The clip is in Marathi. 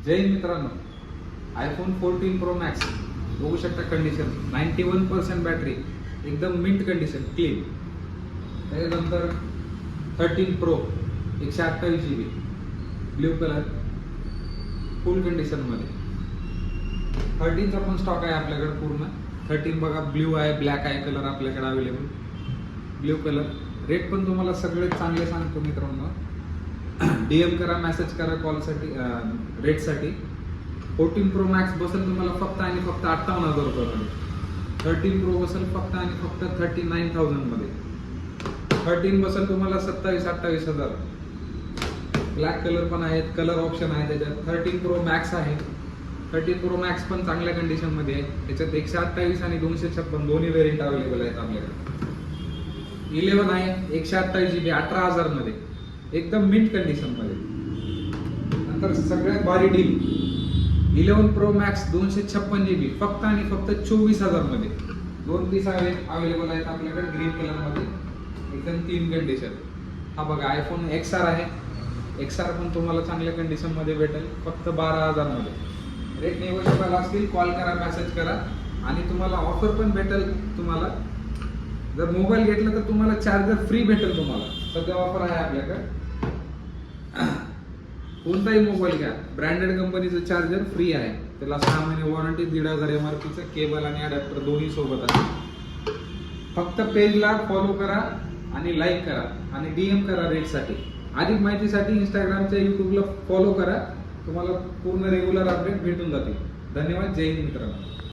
जय हिंद मित्रांनो, आयफोन 14 प्रो मॅक्स बघू शकता कंडिशन 91% बॅटरी, एकदम मिंट कंडिशन क्लीन. त्याच्यानंतर 13 प्रो 128 GB ब्ल्यू कलर फुल कंडिशनमध्ये. 13चा पण स्टॉक आहे आपल्याकडे पूर्ण. 13 बघा, ब्ल्यू आहे, ब्लॅक आहे कलर आपल्याकडे अवेलेबल. ब्ल्यू कलर रेट पण तुम्हाला सगळे चांगले सांगतो मित्रांनो. DM करा, मेसेज करा कॉलसाठी, रेटसाठी. 14 प्रो मॅक्स बसेल तुम्हाला फक्त आणि फक्त 58,000 रुपयामध्ये. 13 प्रो बसेल फक्त आणि फक्त 39,000 मध्ये. 13 बसेल तुम्हाला 27-28,000. ब्लॅक कलर पण आहेत, कलर ऑप्शन आहे त्याच्यात. 13 प्रो मॅक्स आहे. 13 प्रो मॅक्स पण चांगल्या कंडिशन मध्ये आहे. त्याच्यात 128 आणि 256 दोन्ही व्हेरियंट अवेलेबल आहेत आपल्याकडे. 11 आहे 128 GB 18,000 मध्ये, एकदम मिंट कंडिशन मध्ये. नंतर सगळ्यात भारी डील 11 प्रो मॅक्स 256 GB फक्त आणि फक्त 24,000 मध्ये. 2 पीस अवेलेबल आहेत आपल्याकडे ग्रीन कलर मध्ये, एकदम क्लीन कंडिशन. हा बघा आयफोन XR आहे. XR पण तुम्हाला चांगल्या कंडिशन मध्ये भेटेल फक्त 12,000 मध्ये. रेट निगोशिएबल असतील, कॉल करा, मेसेज करा. आणि तुम्हाला ऑफर पण भेटेल. तुम्हाला जर मोबाईल घेतला तर तुम्हाला चार्जर फ्री भेटेल. तुम्हाला सध्या ऑफर आहे आपल्याकडे. कोणताही मोबाईल घ्या, ब्रँडेड कंपनीचं चार्जर फ्री आहे. त्याला 6 महिने वॉरंटी, 1,500 MRP केबल आणि अडॅप्टर दोन्ही सोबत आहे. फक्त पेजला फॉलो करा आणि लाईक करा आणि DM करा रेटसाठी. अधिक माहितीसाठी इंस्टाग्रामच्या यूट्यूबला फॉलो करा. तुम्हाला पूर्ण रेग्युलर अपडेट भेटून जातील. धन्यवाद. जय हिंद मित्रांनो.